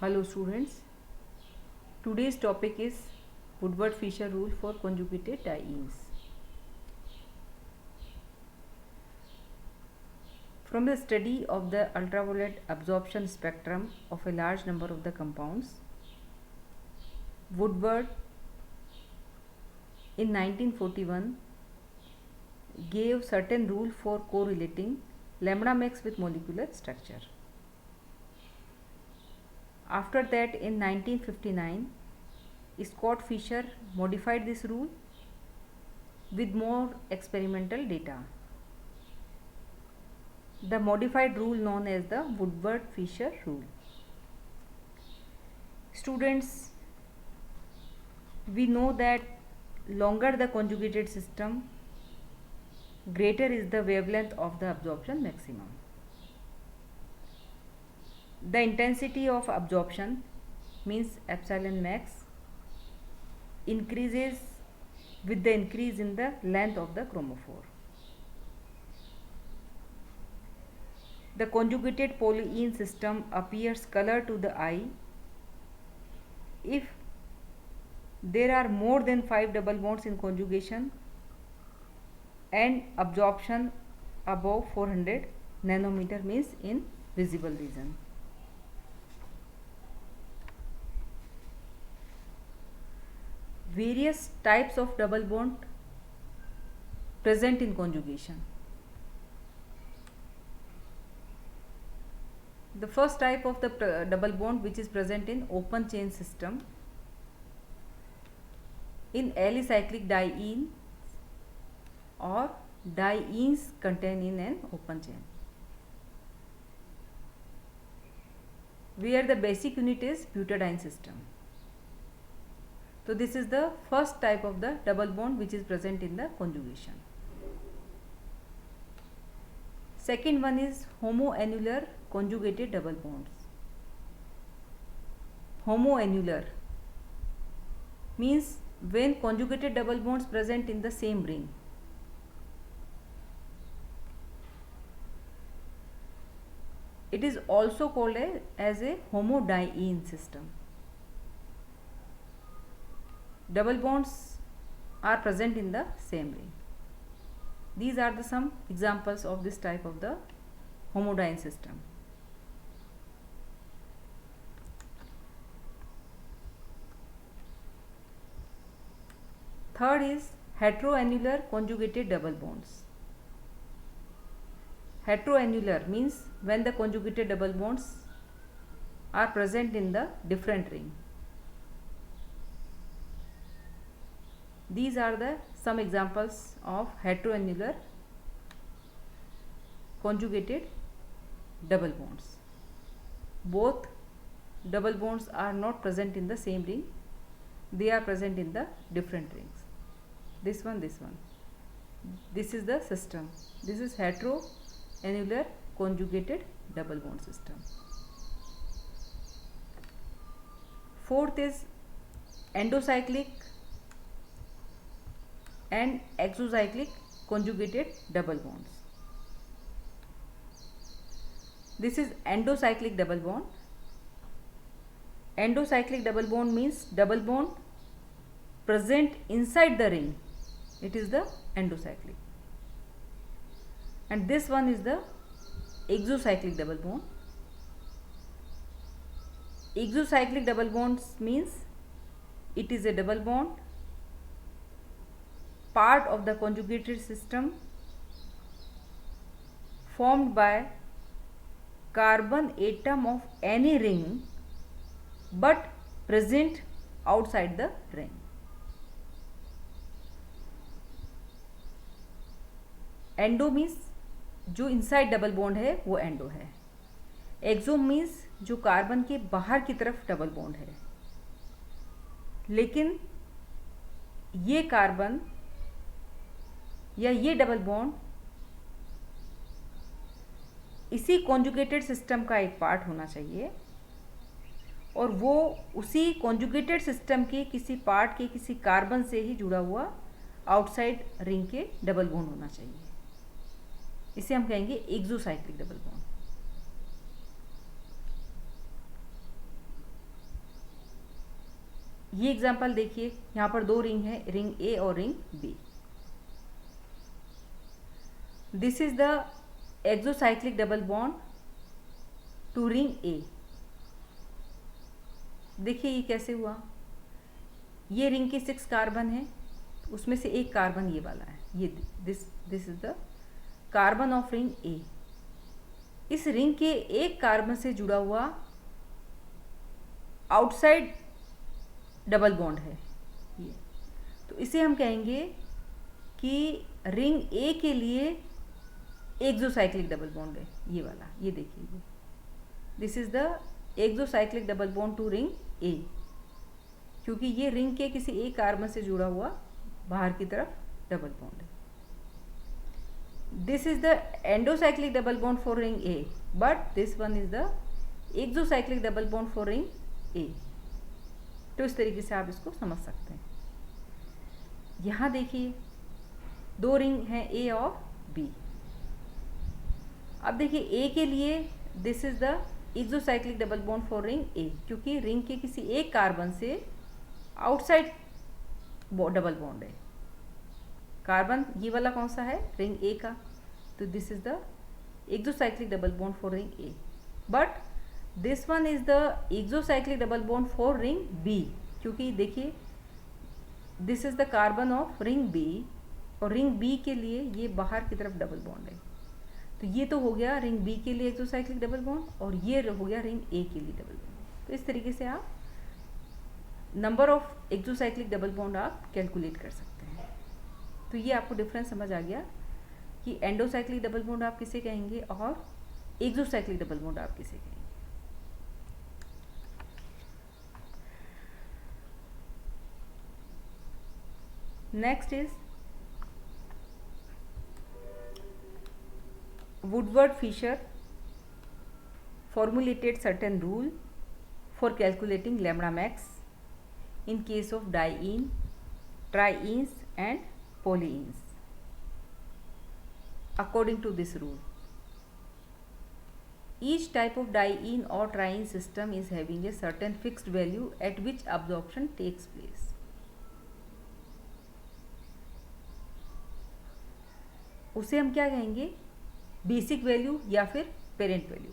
Hello students, today's topic is Woodward-Fisher rule for conjugated dienes. From the study of the ultraviolet absorption spectrum of a large number of the compounds, Woodward in 1941 gave certain rule for correlating lambda max with molecular structure. After that, in 1959, Scott Fischer modified this rule with more experimental data. The modified rule known as the Woodward-Fisher rule. Students, we know that longer the conjugated system, greater is the wavelength of the absorption maximum. The intensity of absorption means epsilon max increases with the increase in the length of the chromophore. The conjugated polyene system appears colored to the eye if there are more than 5 double bonds in conjugation and absorption above 400 nanometer means in visible region. Various types of double bond present in conjugation. The first type of the double bond which is present in open chain system in alicyclic diene or dienes contained in an open chain, where the basic unit is butadiene system. So this is the first type of the double bond which is present in the conjugation. Second one is homoannular conjugated double bonds. Homoannular means when conjugated double bonds present in the same ring. It is also called as a homodiene system. Double bonds are present in the same ring. These are the some examples of this type of the homodiene system. Third is heteroannular conjugated double bonds. Heteroannular means when the conjugated double bonds are present in the different ring. These are the some examples of heteroannular conjugated double bonds. Both double bonds are not present in the same ring, they are present in the different rings. This one. This is the system. This is heteroannular conjugated double bond system. Fourth is endocyclic and exocyclic conjugated double bonds. This is endocyclic double bond. Endocyclic double bond means double bond present inside the ring. It is the endocyclic. And this one is the exocyclic double bond. Exocyclic double bonds means it is a double bond part of the conjugated system formed by carbon atom of any ring but present outside the ring. Endo means जो inside double bond है वो endo है. एक्सो means जो carbon के बाहर की तरफ double bond है, लेकिन ये कार्बन या ये डबल बॉन्ड इसी कॉन्जुगेटेड सिस्टम का एक पार्ट होना चाहिए और वो उसी कॉन्जुगेटेड सिस्टम के किसी पार्ट के किसी कार्बन से ही जुड़ा हुआ आउटसाइड रिंग के डबल बॉन्ड होना चाहिए. इसे हम कहेंगे एक्सोसाइक्लिक डबल बॉन्ड. ये एग्जांपल देखिए, यहाँ पर दो रिंग है, रिंग ए और ring B. This is the exocyclic double bond to ring A. देखिए ये कैसे हुआ, ये रिंग के 6 कार्बन है, उसमें से एक कार्बन ये वाला है, ये this is the carbon of ring A. इस रिंग के एक कार्बन से जुड़ा हुआ आउटसाइड डबल बॉन्ड है ये, तो इसे हम कहेंगे कि रिंग ए के लिए एक्सोसाइक्लिक डबल बॉन्ड है ये वाला। ये देखिए, this is the exocyclic double bond to ring A, क्योंकि ये रिंग के किसी एक कार्बन से जुड़ा हुआ बाहर की तरफ डबल बॉन्ड है। This is the endocyclic double bond for ring A, but this one is the exocyclic double bond for ring A. तो इस तरीके से आप इसको समझ सकते हैं। यहाँ देखिए दो रिंग हैं ए और बी। अब देखिए ए के लिए this is the exocyclic double bond for ring A, क्योंकि रिंग के किसी एक कार्बन से आउटसाइड डबल बॉन्ड है। कार्बन ये वाला कौन सा है, रिंग ए का, तो this is the exocyclic double bond for ring A, but this one is the exocyclic double bond for ring B, क्योंकि देखिए this is the carbon of ring B, और रिंग बी के लिए ये बाहर की तरफ डबल बॉन्ड है। तो ये तो हो गया रिंग बी के लिए एक्सोसाइक्लिक डबल बॉन्ड, और ये हो गया रिंग ए के लिए डबल बॉन्ड। तो इस तरीके से आप number of exocyclic double bond आप कैलकुलेट कर सकते हैं। तो ये आपको डिफरेंस समझ आ गया कि एंडोसाइक्लिक डबल बॉन्ड आप किसे कहेंगे और एक्सोसाइक्लिक डबल बॉन्ड आप किसे कहेंगे। Next is Woodward-Fisher formulated certain rule for calculating lambda max in case of diene, trienes and polyenes. According to this rule, each type of diene or triene system is having a certain fixed value at which absorption takes place. उसे हम क्या कहेंगे, basic value या फिर parent value.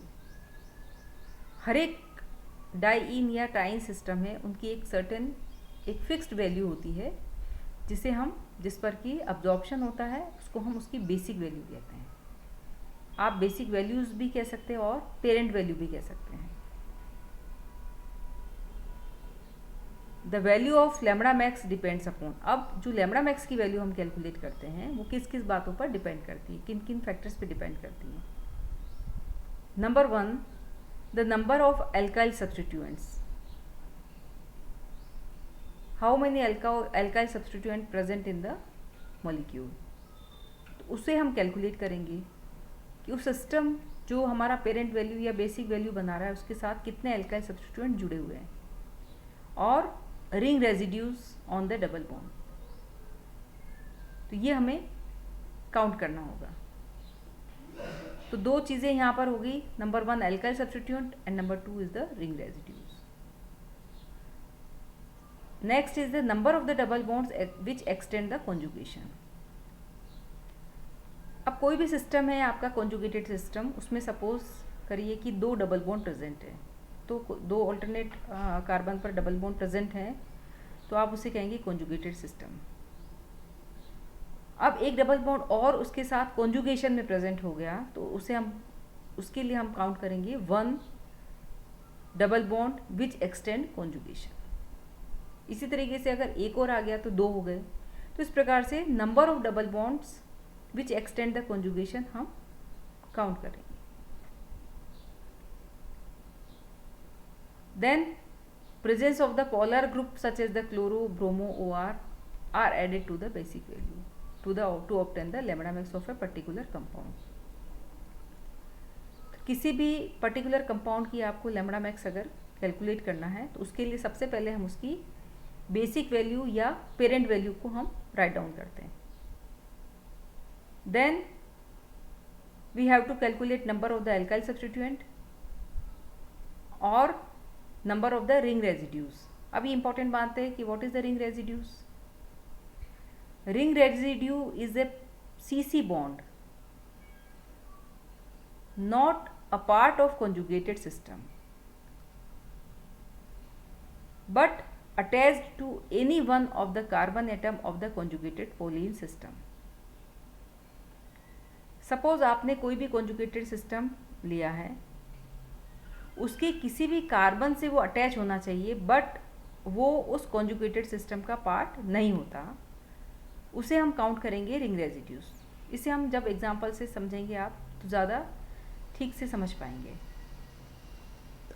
हर एक diene या ट्राइन system है, उनकी एक सर्टेन एक फिक्स्ड वैल्यू होती है जिसे हम जिस पर कि अब्जॉर्प्शन होता है उसको हम उसकी बेसिक वैल्यू कहते हैं। आप बेसिक वैल्यूज भी कह सकते हैं और पेरेंट वैल्यू भी कह सकते हैं। The value of lambda max depends upon, अब जो लैम्बडा मैक्स की वैल्यू हम कैलकुलेट करते हैं वो किस किस बातों पर डिपेंड करती है, किन किन फैक्टर्स पे डिपेंड करती है। Number 1, the number of alkyl substituents, how many alkyl substituent present in the molecule. तो उसे हम कैलकुलेट करेंगे कि उस सिस्टम जो हमारा पेरेंट वैल्यू या बेसिक वैल्यू बना रहा है उसके साथ कितने एल्काइल सब्स्टिट्यूएंट जुड़े हुए हैं, और ring residues on the double bond. तो ये हमें काउंट करना होगा। तो दो चीज़ें यहाँ पर हो गई, number 1 alkyl substituent and number 2 is the ring residues. Next is the number of the double bonds which extend the conjugation. अब कोई भी सिस्टम है आपका कॉन्जुगेटेड सिस्टम, उसमें सपोज करिए कि 2 डबल बॉन्ड प्रेजेंट है, तो 2 ऑल्टरनेट कार्बन पर डबल बॉन्ड प्रेजेंट है, तो आप उसे कहेंगे कॉन्जुगेटेड सिस्टम। अब एक डबल बॉन्ड और उसके साथ कॉन्जुगेशन में प्रेजेंट हो गया, तो उसके लिए हम काउंट करेंगे 1 double bond which extend conjugation. इसी तरीके से अगर एक और आ गया तो 2 हो गए। तो इस प्रकार से number of double bonds which extend the conjugation हम काउंट करेंगे। Then presence of the polar group such as the chloro, bromo, OR are added to the basic value to obtain the lambda max of a particular compound. किसी भी particular compound की आपको lambda max अगर calculate करना है तो उसके लिए सबसे पहले हम उसकी बेसिक वैल्यू या पेरेंट वैल्यू को हम राइट डाउन करते हैं। Then we have to calculate number of the alkyl substituent और number of the ring residues अभी इंपॉर्टेंट बात है कि what is the ring residues. Ring residue is a CC bond, not a part of conjugated system, but attached to any one of the carbon atom of the conjugated polyene system. Suppose आपने कोई भी conjugated system लिया है, उसके किसी भी carbon से वो अटैच होना चाहिए, बट वो उस कॉन्जुगेटेड सिस्टम का पार्ट नहीं होता, उसे हम काउंट करेंगे रिंग रेजिड्यूज. इसे हम जब एग्जांपल से समझेंगे आप तो ज़्यादा ठीक से समझ पाएंगे.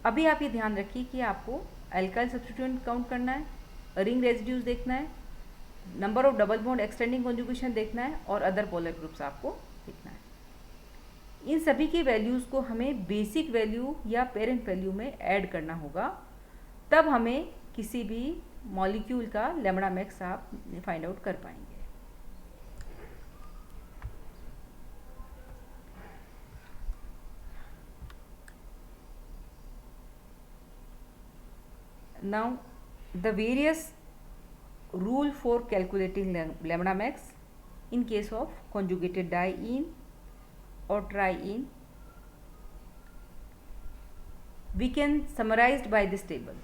अभी आप ये ध्यान रखिए कि आपको एल्काइल सब्स्टिट्यूएंट काउंट करना है, रिंग रेजिड्यूज देखना है, number of double bond extending conjugation देखना है और अदर पोलर ग्रुप्स आपको देखना है. इन सभी के वैल्यूज़ को हमें बेसिक वैल्यू या पेरेंट वैल्यू में ऐड करना होगा, तब हमें किसी भी मॉलिक्यूल का लैम्बडा मैक्स आप फाइंड आउट कर पाएंगे. Now the various rule for calculating lambda max in case of conjugated diene or triene we can summarized by this table.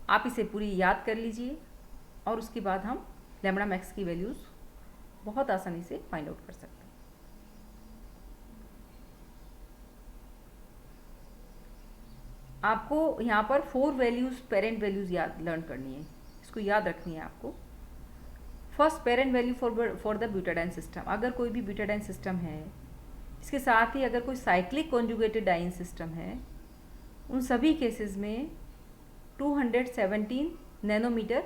आप इसे पूरी याद कर लीजिए और उसके बाद हम लैम्बडा मैक्स की वैल्यूज़ बहुत आसानी से फाइंड आउट कर सकते हैं. आपको यहाँ पर 4 वैल्यूज़ पेरेंट वैल्यूज़ याद लर्न करनी है, इसको याद रखनी है आपको. First parent value for the butadiene system. अगर कोई भी ब्यूटाडाइन सिस्टम है, इसके साथ ही अगर कोई साइक्लिक कॉन्जुगेटेड डाइन सिस्टम है, उन सभी केसेस में 217 नैनोमीटर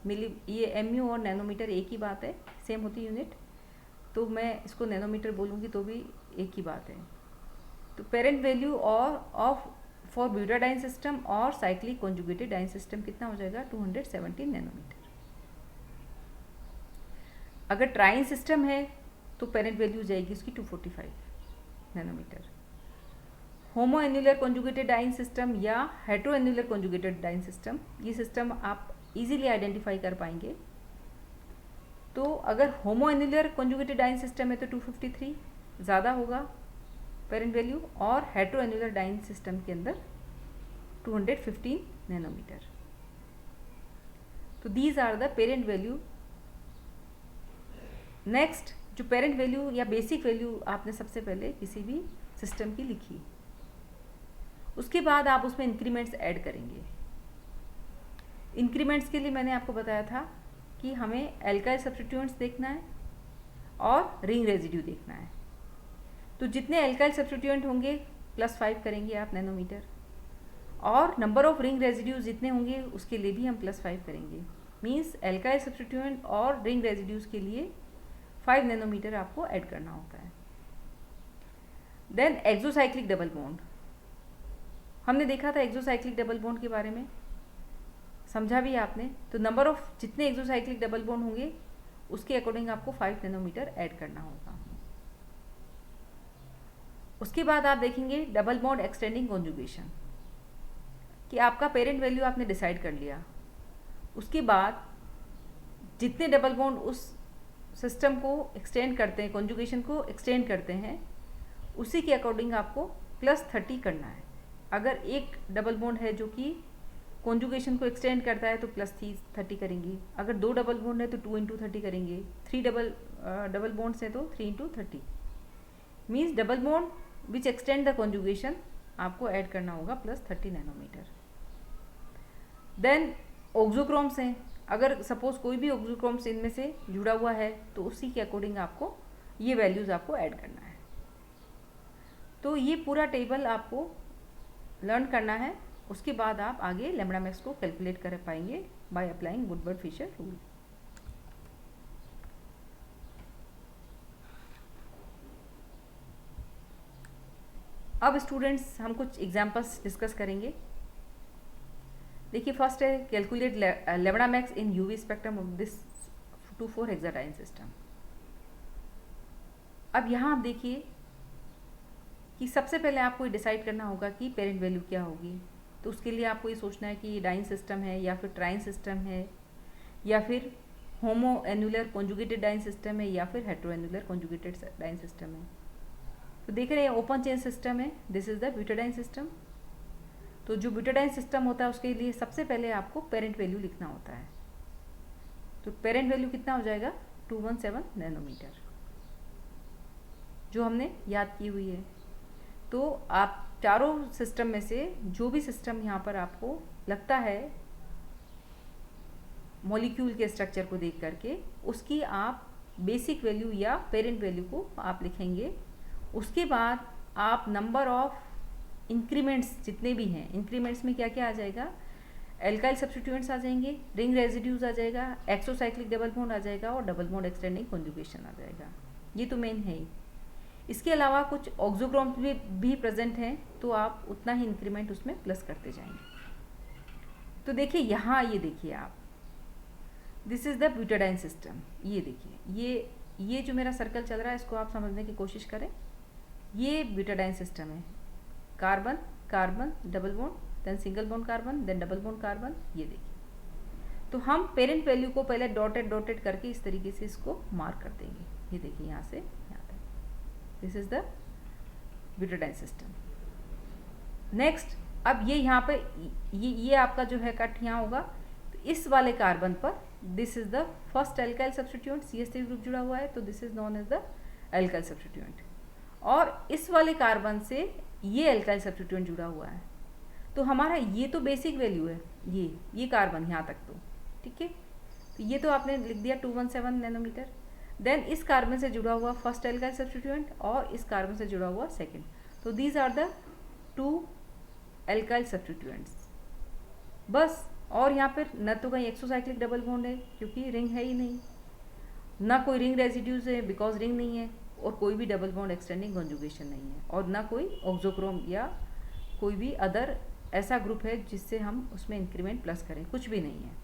मिली. ये MU और नैनोमीटर एक ही बात है, सेम होती यूनिट, तो मैं इसको नैनोमीटर बोलूँगी तो भी एक ही बात है. तो पेरेंट वैल्यू और ऑफ फॉर ब्यूटाडाइन सिस्टम और साइक्लिक कॉन्जुगेटेड डाइन सिस्टम कितना हो जाएगा? 217 नैनोमीटर. अगर ट्राइन सिस्टम है तो पेरेंट वैल्यू जाएगी उसकी 245 nanometer. Homo annular conjugated diene system या hetero annular conjugated diene system, ये सिस्टम आप इजीली आइडेंटिफाई कर पाएंगे. तो अगर homo annular conjugated diene system है तो 253 ज़्यादा होगा पेरेंट वैल्यू, और हेट्रो एन्युलर डाइन सिस्टम के अंदर 215 नैनोमीटर. तो these are the parent value. Next, जो पेरेंट वैल्यू या बेसिक वैल्यू आपने सबसे पहले किसी भी सिस्टम की लिखी, उसके बाद आप उसमें इंक्रीमेंट्स ऐड करेंगे. इंक्रीमेंट्स के लिए मैंने आपको बताया था कि हमें एल्काइल सब्स्टिट्यूएंट्स देखना है और रिंग रेजिड्यू देखना है. तो जितने एल्काइल सब्स्टिट्यूएंट होंगे +5 करेंगे आप नैनोमीटर, और नंबर ऑफ रिंग रेजिड्यूज जितने होंगे उसके लिए भी हम +5 करेंगे. मींस एल्काइल सब्स्टिट्यूएंट और रिंग रेजिड्यूज के लिए 5 नैनोमीटर आपको ऐड करना होता है. देन एक्सोसाइक्लिक डबल बॉन्ड, हमने देखा था एक्सोसाइक्लिक डबल बॉन्ड के बारे में, समझा भी आपने. तो नंबर ऑफ जितने एक्सोसाइक्लिक डबल बॉन्ड होंगे उसके अकॉर्डिंग आपको 5 नैनोमीटर ऐड करना होगा. उसके बाद आप देखेंगे डबल बॉन्ड एक्सटेंडिंग कॉन्जुगेशन, कि आपका पेरेंट वैल्यू आपने डिसाइड कर लिया. उसके बाद जितने डबल बॉन्ड उस सिस्टम को एक्सटेंड करते हैं, कॉन्जुगेशन को एक्सटेंड करते हैं, उसी के अकॉर्डिंग आपको +30 करना है. अगर एक डबल बॉन्ड है जो कि कॉन्जुगेशन को एक्सटेंड करता है तो +30 करेंगे. अगर 2 डबल बॉन्ड है तो 2 × 30 करेंगे. 3 डबल बॉन्ड्स है तो 3 × 30. Means double bond which extend the conjugation आपको ऐड करना होगा +30 नैनोमीटर. देन ऑक्सोक्रोम्स हैं, अगर सपोज कोई भी ऑक्सोक्रोम्स इनमें से जुड़ा हुआ है तो उसी के अकॉर्डिंग आपको ये वैल्यूज़ आपको ऐड करना है. तो ये पूरा टेबल आपको लर्न करना है. उसके बाद आप आगे लैम्बडा मैक्स को कैलकुलेट कर पाएंगे by applying Woodward Fisher rule. अब स्टूडेंट्स हम कुछ एग्जांपल्स डिस्कस करेंगे. देखिए, फर्स्ट है calculate lambda max in UV spectrum of this 2,4 hexadiene system. अब यहाँ आप देखिए कि सबसे पहले आपको डिसाइड करना होगा कि पेरेंट वैल्यू क्या होगी. तो उसके लिए आपको ये सोचना है कि ये डाइन सिस्टम है या फिर ट्राइन सिस्टम है या फिर homo annular conjugated diene system है या फिर hetero annular conjugated diene system है। तो देख रहे हैं ओपन चेन सिस्टम है, this is the butadiene system. तो जो ब्यूटाडाइन सिस्टम होता है उसके लिए सबसे पहले आपको पेरेंट वैल्यू लिखना होता है। तो पेरेंट वैल्यू कितना हो जाएगा 217 नैनोमीटर, जो हमने याद की हुई है। तो आप चारों सिस्टम में से जो भी सिस्टम यहाँ पर आपको लगता है मॉलिक्यूल के स्ट्रक्चर को देख करके, उसकी आप बेसिक वैल्यू या पेरेंट वैल्यू को आप लिखेंगे। उसके बाद आप नंबर ऑफ इंक्रीमेंट्स जितने भी हैं, इंक्रीमेंट्स में क्या क्या आ जाएगा, एल्काइल सब्स्टिट्यूएंट्स आ जाएंगे, रिंग रेजिड्यूज आ जाएगा, एक्सोसाइक्लिक डबल बॉन्ड आ जाएगा और डबल बॉन्ड एक्सटेंडिंग कॉन्जुगेशन आ जाएगा। ये तो मेन है ही। इसके अलावा कुछ ऑक्सोक्रोम भी प्रेजेंट हैं, तो आप उतना ही इंक्रीमेंट उसमें प्लस करते जाएंगे। तो देखिए यहाँ, ये देखिए आप, this is the butadiene system. ये देखिए, ये जो मेरा सर्कल चल रहा है इसको आप समझने की कोशिश करें। ये ब्यूटाडाइन सिस्टम है, carbon carbon double bond, then single bond carbon, then double bond carbon. ये देखिए, तो हम पेरेंट वैल्यू को पहले डॉटेड करके इस तरीके से इसको मार्क कर देंगे। ये देखिए यहाँ से यहाँ तक, this is the butadiene system. Next, अब ये यहाँ पे ये आपका जो है कट यहाँ होगा, तो इस वाले कार्बन पर this is the first alkyl substituent, CH3 group जुड़ा हुआ है, तो this is known as the alkyl substituent. और इस वाले कार्बन से ये एल्काइल सब्स्टिट्यूएंट जुड़ा हुआ है, तो हमारा ये तो बेसिक वैल्यू है, ये कार्बन यहाँ तक तो ठीक है। तो ये तो आपने लिख दिया 217 नैनोमीटर। देन इस कार्बन से जुड़ा हुआ फर्स्ट एल्काइल सब्स्टिट्यूएंट और इस कार्बन से जुड़ा हुआ सेकंड, तो these are the 2 alkyl substituents बस। और यहाँ पर न तो कहीं एक्सोसाइक्लिक डबल बॉन्ड है क्योंकि रिंग है ही नहीं, ना कोई रिंग रेजिड्यूज है बिकॉज रिंग नहीं है, और कोई भी डबल बॉन्ड एक्सटेंडिंग कॉन्जुगेशन नहीं है, और ना कोई ऑक्सोक्रोम या कोई भी अदर ऐसा ग्रुप है जिससे हम उसमें इंक्रीमेंट प्लस करें, कुछ भी नहीं है।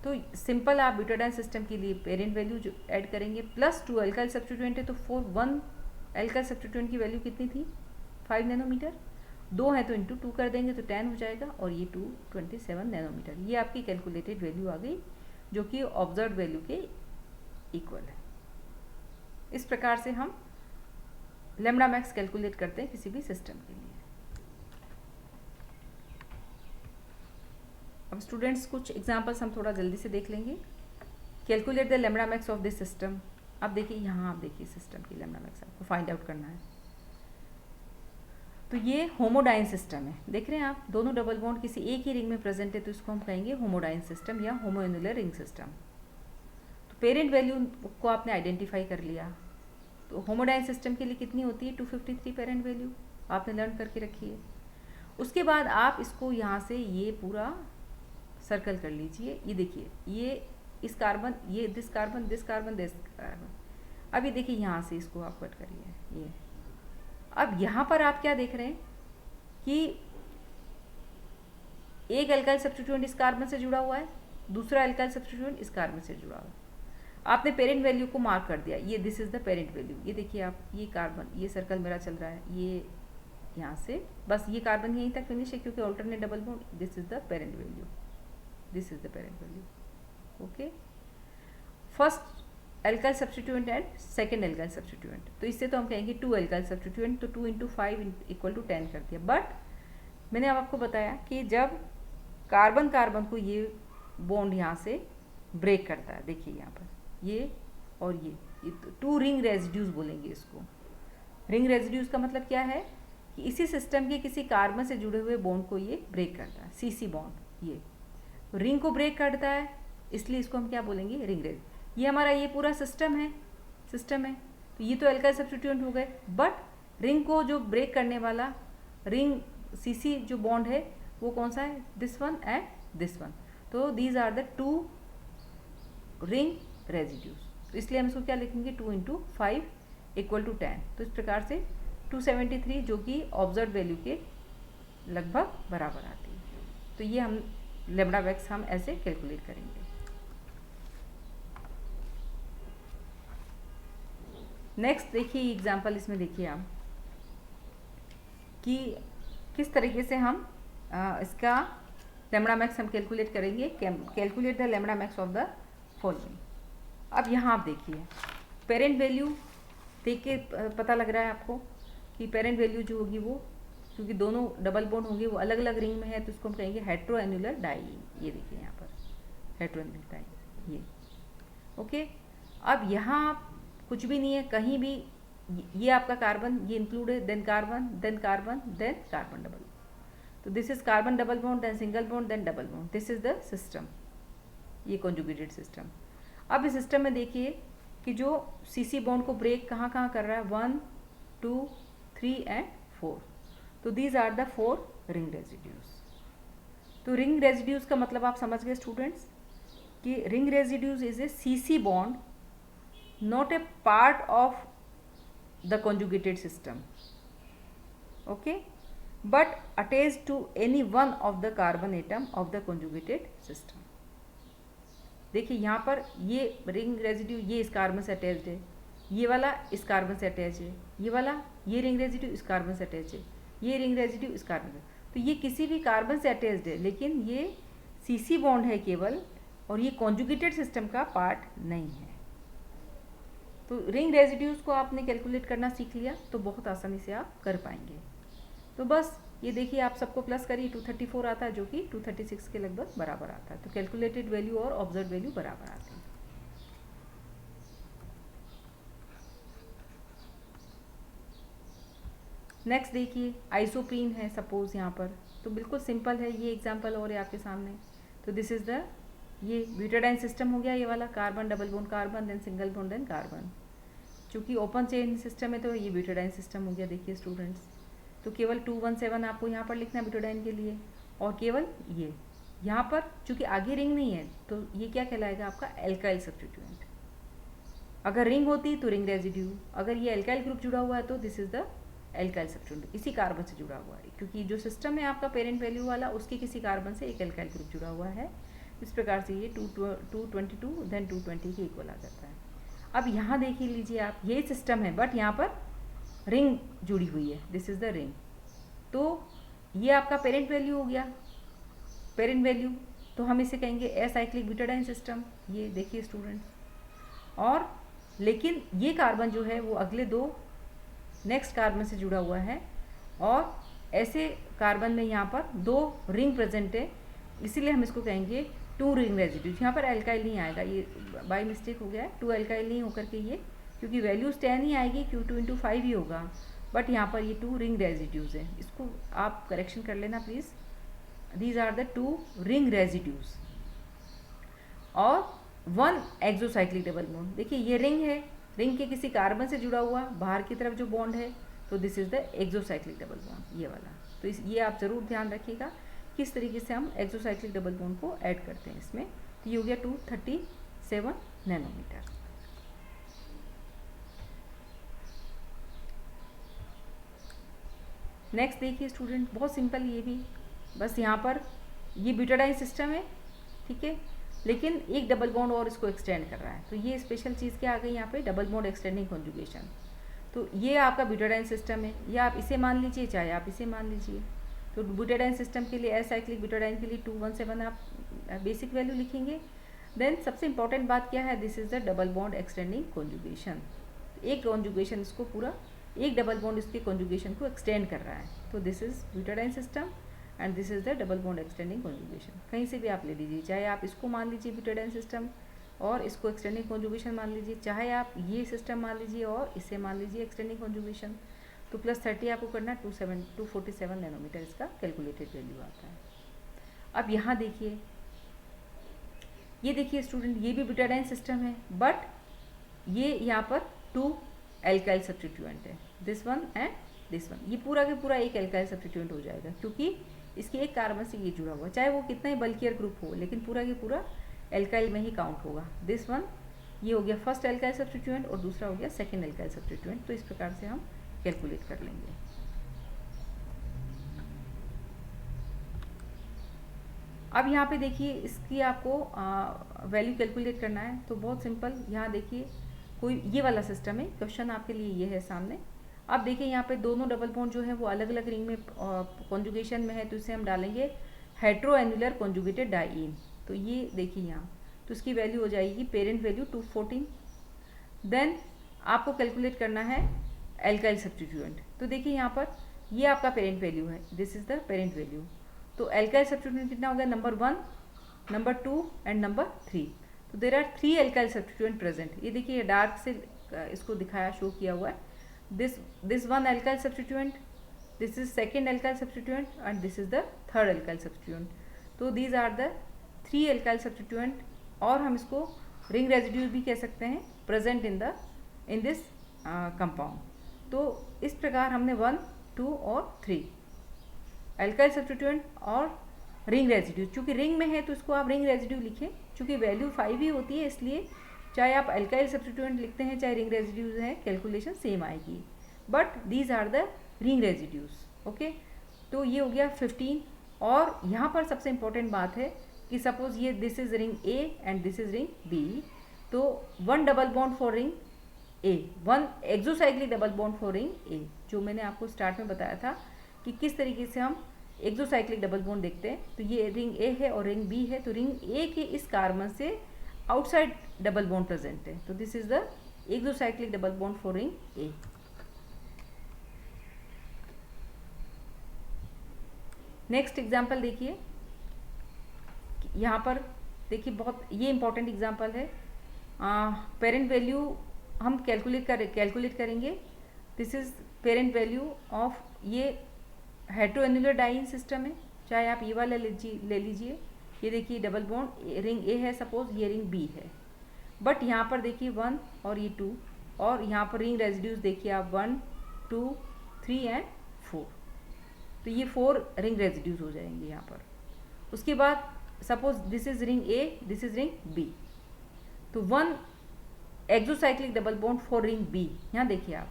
तो सिंपल आप ब्यूटाडाइन सिस्टम के लिए पेरेंट वैल्यू जो ऐड करेंगे प्लस 2 एल्काइल सब्स्टिट्यूएंट है, तो 1 एल्काइल सब्स्टिट्यूएंट की वैल्यू कितनी थी 5 नैनोमीटर, 2 है तो इंटू 2 कर देंगे तो 10 हो जाएगा, और ये 227 नैनोमीटर। ये आपकी कैलकुलेटेड वैल्यू आ गई जो कि ऑब्जर्व वैल्यू के इक्वल है। इस प्रकार से हम लैम्डा मैक्स कैलकुलेट करते हैं किसी भी सिस्टम के लिए। अब स्टूडेंट्स कुछ एग्जांपल्स हम थोड़ा जल्दी से देख लेंगे। Calculate the lambda max of this system. अब देखिए यहाँ, आप देखिए सिस्टम की लैम्डा मैक्स आपको फाइंड आउट करना है। तो ये होमोडाइन सिस्टम है, देख रहे हैं आप, दोनों डबल बॉन्ड किसी एक ही रिंग में प्रेजेंट है, तो इसको हम कहेंगे होमोडाइन सिस्टम या होमोएनुलर रिंग सिस्टम। पेरेंट वैल्यू को आपने आइडेंटिफाई कर लिया, तो होमोडाइन सिस्टम के लिए कितनी होती है 253 पेरेंट वैल्यू आपने लर्न करके रखी है। उसके बाद आप इसको यहाँ से ये पूरा सर्कल कर लीजिए। ये देखिए, ये इस कार्बन, ये this carbon this carbon this carbon. अब ये देखिए यहाँ से इसको आप कट करिए। ये अब यहाँ पर आप क्या देख रहे हैं कि एक एल्काइल सब्स्टिट्यूएंट इस कार्बन से जुड़ा हुआ है, दूसरा एल्काइल सब्स्टिट्यूएंट इस कार्बन से जुड़ा हुआ है। आपने पेरेंट वैल्यू को मार्क कर दिया, ये this is the parent value. ये देखिए आप, ये कार्बन, ये सर्कल मेरा चल रहा है, ये यहाँ से बस ये कार्बन यहीं तक फिनिश है क्योंकि alternate double bond, this is the parent value, this is the parent value. Okay, first alkyl substituent and second alkyl substituent, तो इससे तो हम कहेंगे 2 एल्काइल सब्स्टिट्यूएंट, तो 2 इंटू 5 इक्वल टू 10 कर दिया। बट मैंने अब आपको बताया कि जब कार्बन कार्बन को ये बॉन्ड यहाँ से ब्रेक करता है, देखिए यहाँ पर ये और ये 2 रिंग रेजिड्यूज बोलेंगे इसको। रिंग रेजिड्यूज का मतलब क्या है कि इसी सिस्टम के किसी कार्बन से जुड़े हुए बॉन्ड को ये ब्रेक करता है, CC बॉन्ड, ये रिंग को ब्रेक करता है, इसलिए इसको हम क्या बोलेंगे, रिंग रेजिड्यूज। ये हमारा ये पूरा सिस्टम है, तो ये तो एल्काइल सब्स्टिट्यूएंट हो गए, बट रिंग को जो ब्रेक करने वाला रिंग CC जो बॉन्ड है वो कौन सा है, this one and this one. तो these are the 2 ring residues, तो इसलिए हम इसको क्या लिखेंगे 2 इंटू 5 इक्वल टू 10। तो इस प्रकार से 273 जो कि ऑब्जर्व वैल्यू के लगभग बराबर आती है। तो ये हम लैम्डा मैक्स हम ऐसे कैलकुलेट करेंगे। नेक्स्ट देखिए एग्जांपल, इसमें देखिए आप कि किस तरीके से हम इसका लैम्बडा मैक्स हम कैलकुलेट करेंगे। Calculate the lambda max of the following. अब यहाँ आप देखिए पेरेंट वैल्यू देख के पता लग रहा है आपको कि पेरेंट वैल्यू जो होगी वो, क्योंकि दोनों डबल बॉन्ड होंगे वो अलग अलग रिंग में है, तो इसको हम कहेंगे हेट्रोएन्युलर डाई। ये देखिए यहाँ पर हेट्रोएन्युलर डाई ये। ओके, अब यहाँ कुछ भी नहीं है कहीं भी, ये आपका कार्बन ये इंक्लूड है, then carbon then carbon then carbon double. तो this is carbon double bond then single bond then double bond. This is the system, ये कॉन्जुगेटेड सिस्टम। अब इस सिस्टम में देखिए कि जो सीसी बॉन्ड को ब्रेक कहाँ कहाँ कर रहा है, 1 2 3 एंड 4। तो these are the 4 ring residues. तो रिंग रेजिड्यूज का मतलब आप समझ गए स्टूडेंट्स कि ring residues is a CC bond, not a part of the conjugated system, okay, but attached to any one of the carbon atom of the conjugated system। देखिए यहाँ पर ये रिंग रेजिड्यू ये इस कार्बन से attached है, ये वाला इस कार्बन से अटैच है, ये वाला ये रिंग रेजिड्यू इस कार्बन से अटैच है, ये रिंग रेजिड्यू इस कार्बन से। तो ये किसी भी कार्बन से अटैच्ड है, लेकिन ये सीसी बॉन्ड है केवल, और ये कॉन्जुगेटेड सिस्टम का पार्ट नहीं है। तो रिंग रेजिड्यूज को आपने कैलकुलेट करना सीख लिया तो बहुत आसानी से आप कर पाएंगे। तो बस ये देखिए आप सबको प्लस करिए, 234 आता है जो कि 236 के लगभग बराबर आता है। तो कैलकुलेटेड वैल्यू और ऑब्जर्व वैल्यू बराबर आते हैं। नेक्स्ट देखिए आइसोप्रीन है सपोज यहाँ पर, तो बिल्कुल सिंपल है ये एग्जांपल और है आपके सामने। तो दिस इज द ये ब्यूटाडाइन सिस्टम हो गया, ये वाला carbon double bond carbon then single bond then carbon. चूँकि ओपन चेन सिस्टम है तो ये ब्यूटाडाइन सिस्टम हो गया। देखिए स्टूडेंट्स, तो केवल 217 आपको यहाँ पर लिखना है ब्यूटाडाइन के लिए, और केवल ये यहाँ पर चूँकि आगे रिंग नहीं है तो ये क्या कहलाएगा आपका एल्काइल सब्स्टिट्यूएंट। अगर रिंग होती तो रिंग रेजिड्यू, अगर ये एल्काइल ग्रुप जुड़ा हुआ है तो this is the alkyl substituent, इसी कार्बन से जुड़ा हुआ है, क्योंकि जो सिस्टम है आपका पेरेंट वैल्यू वाला उसके किसी कार्बन से एक एल्काइल ग्रुप जुड़ा हुआ है। इस प्रकार से ये 222 देन 220 के इक्वल आ जाता है। अब यहाँ देखिए लीजिए आप, ये सिस्टम है बट यहाँ पर रिंग जुड़ी हुई है, दिस इज द रिंग। तो ये आपका पेरेंट वैल्यू हो गया, पेरेंट वैल्यू, तो हम इसे कहेंगे एसाइक्लिक ब्यूटाडाइन सिस्टम। ये देखिए स्टूडेंट्स, और लेकिन ये कार्बन जो है वो अगले दो नेक्स्ट कार्बन से जुड़ा हुआ है, और ऐसे कार्बन में यहाँ पर 2 रिंग प्रेजेंट है, इसीलिए हम इसको कहेंगे 2 रिंग रेजिड्यूज। यहाँ पर एल्काइल नहीं आएगा, ये बाय मिस्टेक हो गया है, 2 एल्काइल नहीं होकर के ये, क्योंकि वैल्यूज 10 ही आएगी, Q2 × 5 ही होगा, बट यहाँ पर ये 2 रिंग रेजिड्यूज है। इसको आप करेक्शन कर लेना please. These are the 2 ring residues और 1 एक्सोसाइक्लिक डबल बॉन्ड। देखिए ये रिंग है, रिंग के किसी कार्बन से जुड़ा हुआ बाहर की तरफ जो बॉन्ड है, तो this is the exocyclic double bond, ये वाला। तो ये आप ज़रूर ध्यान रखिएगा किस तरीके से हम एक्सोसाइक्लिक डबल बॉन्ड को ऐड करते हैं इसमें। तो ये हो गया 237 नैनोमीटर। नेक्स्ट देखिए स्टूडेंट, बहुत सिंपल ये भी, बस यहाँ पर ये ब्यूटाडाइन सिस्टम है, ठीक है, लेकिन एक डबल बॉन्ड और इसको एक्सटेंड कर रहा है। तो ये स्पेशल चीज़ क्या आ गई यहाँ पे, डबल बॉन्ड एक्सटेंडिंग कॉन्जुगेशन। तो ये आपका ब्यूटाडाइन सिस्टम है, या आप इसे मान लीजिए चाहे आप इसे मान लीजिए। तो ब्यूटाडाइन सिस्टम के लिए एसाइक्लिक ब्यूटाडाइन के लिए 217 आप बेसिक वैल्यू लिखेंगे। देन सबसे इंपॉर्टेंट बात क्या है, this is the double bond extending conjugation. एक कॉन्जुगेशन इसको पूरा, एक डबल बॉन्ड इसके कॉन्जुगेशन को एक्सटेंड कर रहा है। तो this is butadiene system and this is the double bond extending conjugation. कहीं से भी आप ले लीजिए, चाहे आप इसको मान लीजिए ब्यूटाडाइन सिस्टम और इसको एक्सटेंडिंग कॉन्जुगेशन मान लीजिए, चाहे आप ये सिस्टम मान लीजिए और इसे मान लीजिए एक्सटेंडिंग कॉन्जुगेशन। तो +30 आपको करना, 247 नैनोमीटर इसका कैलकुलेटेड वैल्यू आता है। अब यहाँ देखिए, ये देखिए स्टूडेंट, ये भी ब्यूटाडाइन सिस्टम है, बट ये यहाँ पर 2 एल्काइल सब्स्टिट्यूएंट है, this one and this one. ये पूरा के पूरा एक एल्काइल सब्स्टिट्यूएंट हो जाएगा, क्योंकि इसके एक कार्बन से ये जुड़ा हुआ, चाहे वो कितना ही बल्कियर ग्रुप हो, लेकिन पूरा के पूरा एल्काइल में ही काउंट होगा। दिस वन, ये हो गया फर्स्ट एल्काइल सब्स्टिट्यूएंट और दूसरा हो गया सेकेंड एल्काइल सब्स्टिट्यूएंट। तो इस प्रकार से हम कैलकुलेट कर लेंगे। अब यहाँ पे देखिए, इसकी आपको वैल्यू कैलकुलेट करना है, तो बहुत सिंपल। यहाँ देखिए, कोई ये वाला सिस्टम है, क्वेश्चन आपके लिए ये है सामने। अब देखिए यहाँ पे दोनों डबल बॉन्ड जो है वो अलग अलग रिंग में कॉन्जुगेशन में है, तो इसे हम डालेंगे हेट्रो एनुलर कॉन्जुगेटेड डाइईन। तो ये देखिए यहाँ, तो इसकी वैल्यू हो जाएगी पेरेंट वैल्यू 214। देन आपको कैलकुलेट करना है एल्काइल सब्स्टिट्यूएंट। तो देखिए यहाँ पर ये आपका पेरेंट वैल्यू है, this is the parent value. तो एल्काइल सब्स्टिट्यूएंट कितना हो गया, नंबर 1, नंबर 2 एंड नंबर 3। तो there are 3 alkyl substituent present. ये देखिए डार्क से इसको दिखाया, शो किया हुआ है। this one alkyl substituent, this is second alkyl substituent and this is the third alkyl substituent. तो these are the 3 alkyl substituent, और हम इसको ring residue भी कह सकते हैं present in this compound। तो इस प्रकार हमने 1, 2 और 3 alkyl substituent और रिंग रेजिड्यू, चूँकि रिंग में है तो इसको आप रिंग रेजिड्यू लिखें, चूँकि वैल्यू 5 ही होती है, इसलिए चाहे आप अल्काइल सब्स्टिट्यूएंट लिखते हैं चाहे रिंग रेजिड्यूज हैं, कैलकुलेशन सेम आएगी, but these are the ring residues. Okay, तो ये हो गया 15। और यहाँ पर सबसे इम्पोर्टेंट बात है कि सपोज ये this is ring A and this is ring B, तो 1 double bond for ring A, 1 exocyclic double bond for ring A, जो मैंने आपको स्टार्ट में बताया था कि किस तरीके से हम एक्सोसाइक्लिक डबल बॉन्ड देखते हैं। तो ये रिंग ए है और रिंग बी है, तो रिंग ए के इस कार्बन से आउटसाइड डबल बॉन्ड प्रेजेंट है, तो this is the exocyclic double bond for ring A. Next example देखिए, यहाँ पर देखिए बहुत ये इंपॉर्टेंट एग्जाम्पल है। पेरेंट वैल्यू हम कैलकुलेट करेंगे। This is parent value of ये हेट्रोएनुलर डाइईन सिस्टम है, चाहे आप ये वाला ले लीजिए। ये देखिए डबल बॉन्ड रिंग ए है, सपोज ये रिंग बी है, बट यहाँ पर देखिए 1 और ये 2, और यहाँ पर रिंग रेजिड्यूज देखिए आप 1, 2, 3 एंड 4, तो ये 4 रिंग रेजिड्यूज हो जाएंगे यहाँ पर। उसके बाद suppose this is ring A, this is ring B, तो 1 exocyclic double bond for ring B. यहाँ देखिए आप,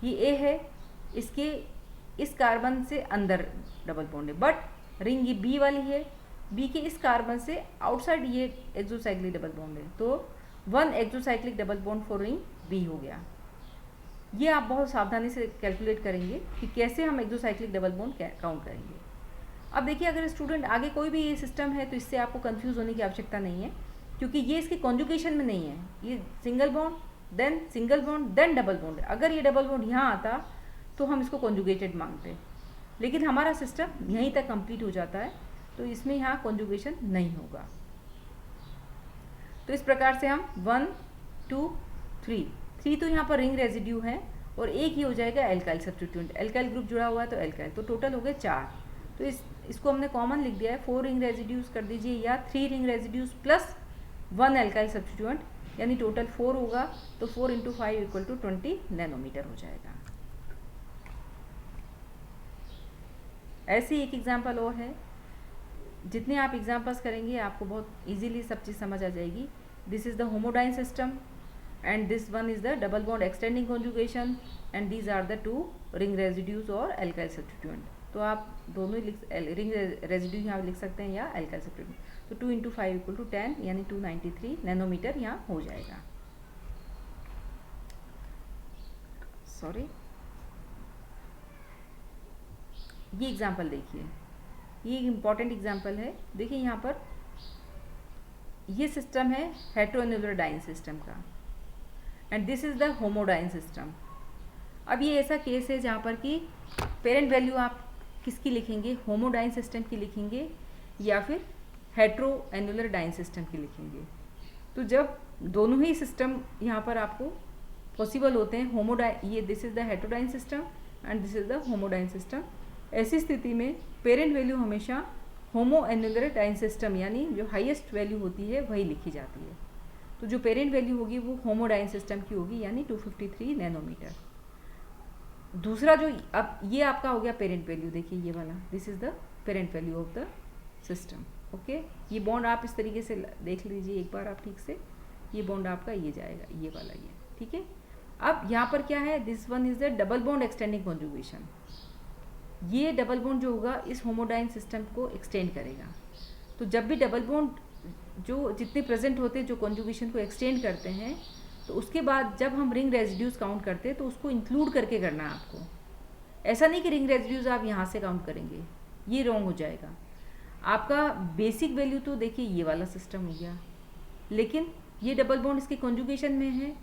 ये ए है, इसके इस कार्बन से अंदर डबल बॉन्ड है, बट रिंग ये बी वाली है, बी के इस कार्बन से आउटसाइड ये एक्सोसाइक्लिक डबल बॉन्ड है, तो 1 exocyclic double bond for ring B हो गया। ये आप बहुत सावधानी से कैलकुलेट करेंगे कि कैसे हम एक्सोसाइक्लिक डबल बॉन्ड काउंट करेंगे। अब देखिए अगर स्टूडेंट आगे कोई भी ये सिस्टम है तो इससे आपको कंफ्यूज होने की आवश्यकता नहीं है, क्योंकि ये इसके कॉन्जुगेशन में नहीं है। ये single bond then double bond. अगर ये डबल बॉन्ड यहाँ आता तो हम इसको कॉन्जुगेटेड मानते हैं, लेकिन हमारा सिस्टम यहीं तक कंप्लीट हो जाता है, तो इसमें यहाँ कॉन्जुगेशन नहीं होगा। तो इस प्रकार से हम 1, 2, 3 तो यहाँ पर रिंग रेजिड्यू है, और एक ही हो जाएगा एल्काइल सब्स्टिट्यूएंट। एल्काइल ग्रुप जुड़ा हुआ है तो एल्काइल, तो टोटल हो गए 4। तो इसको हमने कॉमन लिख दिया है, 4 रिंग रेजिड्यूज कर दीजिए, या 3 ring residues plus 1 alkyl substituent, यानी टोटल 4 होगा। तो 4 × 5 = 20 नैनोमीटर हो जाएगा। ऐसे एक एग्जाम्पल और है, जितने आप एग्जाम्पल्स करेंगे आपको बहुत इजीली सब चीज़ समझ आ जाएगी। This is the homodiene system and this one is the double bond extending conjugation and these are the 2 ring residues और एल्काइल सब्स्टिट्यूएंट। तो आप दोनों ही रिंग रेजिड्यू यहाँ लिख सकते हैं या एल्काइल सब्स्टिट्यूएंट। तो 2 × 5 = 10, यानी 293 नैनोमीटर यहाँ हो जाएगा। सॉरी, ये एग्जाम्पल देखिए, ये एक इम्पॉर्टेंट एग्जाम्पल है। देखिए यहाँ पर ये सिस्टम है हेट्रोएनुलर डाइईन सिस्टम का, and this is the homodiene system. अब ये ऐसा केस है जहाँ पर कि पेरेंट वैल्यू आप किसकी लिखेंगे, होमोडाइन सिस्टम की लिखेंगे या फिर हेट्रोएनुलर डाइईन सिस्टम की लिखेंगे। तो जब दोनों ही सिस्टम यहाँ पर आपको पॉसिबल होते हैं, होमोडाइन, ये this is the heterodiene system and this is the homodiene system, ऐसी स्थिति में पेरेंट वैल्यू हमेशा होमोएनुलर डाइईन सिस्टम, यानी जो हाईएस्ट वैल्यू होती है वही लिखी जाती है। तो जो पेरेंट वैल्यू होगी वो होमोडाइन सिस्टम की होगी, यानी 253 नैनोमीटर। दूसरा जो अब ये आपका हो गया पेरेंट वैल्यू, देखिए ये वाला, this is the parent value of the system. Okay, ये बॉन्ड आप इस तरीके से देख लीजिए एक बार आप ठीक से, ये बॉन्ड आपका ये जाएगा, ये वाला ये, ठीक है। अब यहाँ पर क्या है, this one is the double bond extending conjugation. ये डबल बॉन्ड जो होगा इस होमोडाइन सिस्टम को एक्सटेंड करेगा। तो जब भी डबल बॉन्ड जो जितने प्रेजेंट होते हैं जो कॉन्जुगेशन को एक्सटेंड करते हैं, तो उसके बाद जब हम रिंग रेजिड्यूज काउंट करते हैं तो उसको इंक्लूड करके करना है आपको। ऐसा नहीं कि रिंग रेजिड्यूज आप यहाँ से काउंट करेंगे, ये रॉन्ग हो जाएगा। आपका बेसिक वैल्यू तो देखिए ये वाला सिस्टम हो गया, लेकिन ये डबल बॉन्ड इसके कॉन्जुगेशन में है।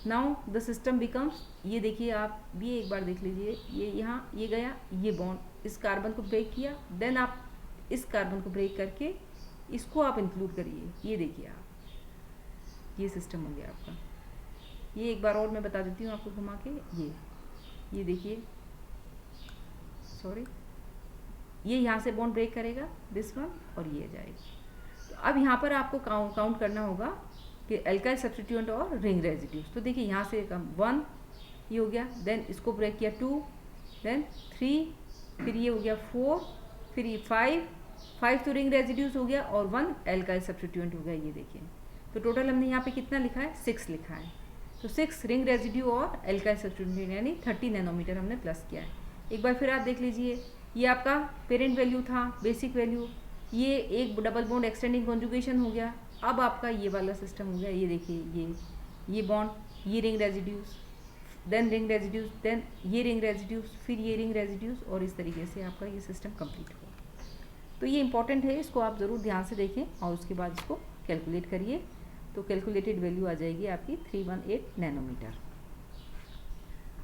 नाउ द सिस्टम बिकम्स, ये देखिए आप ये एक बार देख लीजिए, ये यहाँ ये गया, ये बॉन्ड इस कार्बन को ब्रेक किया, देन आप इस कार्बन को ब्रेक करके इसको आप इंक्लूड करिए। ये देखिए आप, ये सिस्टम हो गया आपका। ये एक बार और मैं बता देती हूँ आपको घुमा के, ये देखिए, सॉरी, ये यहाँ से बॉन्ड ब्रेक करेगा दिस वन और ये जाएगी। तो अब यहाँ पर आपको काउंट करना होगा कि एल्काइल सब्स्टिट्यूएंट और रिंग रेजिड्यूज। तो देखिए यहाँ से कम 1 ये हो गया, देन इसको ब्रेक किया 2, देन 3, फिर ये हो गया 4, फिर ये 5 तो रिंग रेजिड्यूज हो गया और 1 एल्काइल सब्स्टिट्यूएंट हो गया। ये देखिए, तो टोटल हमने यहाँ पे कितना लिखा है, 6 लिखा है। तो 6 रिंग रेजिड्यू और एल्काइल सब्स्टिट्यूएंट यानी 30 नैनोमीटर हमने प्लस किया है। एक बार फिर आप देख लीजिए, ये आपका पेरेंट वैल्यू था, बेसिक वैल्यू, ये एक डबल बॉन्ड एक्सटेंडिंग कॉन्जुगेशन हो गया। अब आपका ये वाला सिस्टम हो गया, ये देखिए, ये बॉन्ड, ये ring residues, then ring residues, then ये रिंग रेजिड्यूज, फिर ये रिंग रेजिड्यूज, और इस तरीके से आपका ये सिस्टम कंप्लीट हुआ। तो ये इंपॉर्टेंट है, इसको आप ज़रूर ध्यान से देखें और उसके बाद इसको कैलकुलेट करिए। तो कैलकुलेटेड वैल्यू आ जाएगी आपकी 318 nanometer.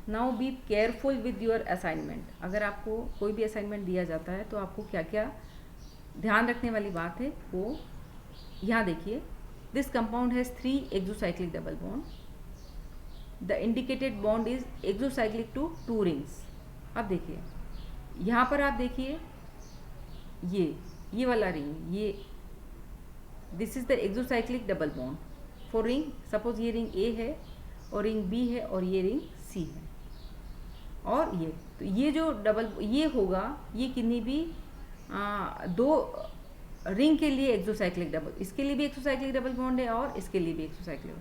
Now be careful with your assignment. अगर आपको कोई भी असाइनमेंट दिया जाता है तो आपको क्या क्या ध्यान रखने वाली बात है वो यहाँ देखिए। This compound has 3 exocyclic double bond. The indicated bond is exocyclic to 2 rings. अब देखिए यहाँ पर आप देखिए, ये वाला रिंग, ये this is the exocyclic double bond for ring. Suppose ये रिंग ए है और रिंग बी है और ये रिंग सी है, और ये तो ये जो डबल ये होगा, ये किन्हीं भी 2 रिंग के लिए एक्सोसाइक्लिक डबल, इसके लिए भी एक्सोसाइक्लिक डबल बॉन्ड है और इसके लिए भी एक्सोसाइक्लिक।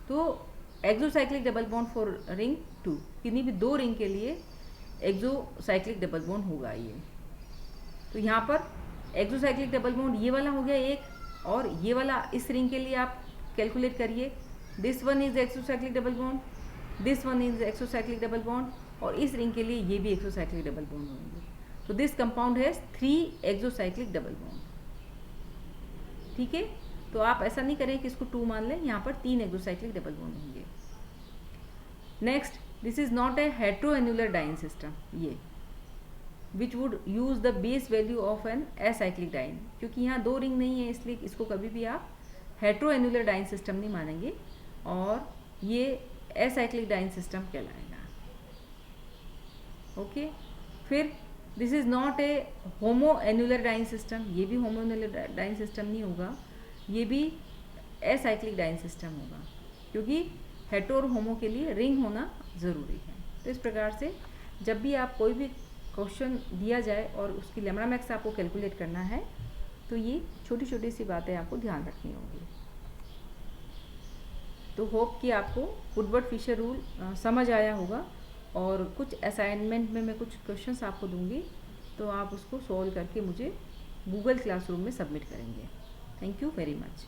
तो exocyclic double bond for ring 2, किन्हीं भी 2 रिंग के लिए एक्सोसाइक्लिक डबल बॉन्ड होगा ये। तो यहाँ पर एक्सोसाइक्लिक डबल बॉन्ड ये वाला हो गया एक, और ये वाला इस रिंग के लिए आप कैलकुलेट करिए। This one is exocyclic double bond, this one is exocyclic double bond, और इस रिंग के लिए ये भी एक्सोसाइक्लिक डबल बॉन्ड होंगे। तो this compound has 3 exocyclic double bond. ठीक है, तो आप ऐसा नहीं करें कि इसको 2 मान लें, यहाँ पर 3 एक्सोसाइक्लिक डबल बॉन्ड होंगे। Next, this is not a heteroannular diene system, ये which would use the base value of an acyclic diene. क्योंकि यहाँ 2 रिंग नहीं है, इसलिए इसको कभी भी आप हेट्रोएन्युलर डाइन सिस्टम नहीं मानेंगे, और ये एसाइक्लिक डाइन सिस्टम कहलाएगा। ओके, फिर this is not a homoannular diene system, ये भी होमोएन्युलर डाइन सिस्टम नहीं होगा, ये भी एसाइक्लिक डाइन सिस्टम होगा, क्योंकि हेट्रो और होमो के लिए रिंग होना ज़रूरी है। तो इस प्रकार से जब भी आप कोई भी क्वेश्चन दिया जाए और उसकी लेमड़ा मैक्स आपको कैलकुलेट करना है, तो ये छोटी छोटी सी बातें आपको ध्यान रखनी होगी। तो होप कि आपको वुडवर्ड फिशर रूल समझ आया होगा, और कुछ असाइनमेंट में मैं कुछ क्वेश्चंस आपको दूंगी, तो आप उसको सॉल्व करके मुझे गूगल क्लासरूम में सबमिट करेंगे। Thank you very much.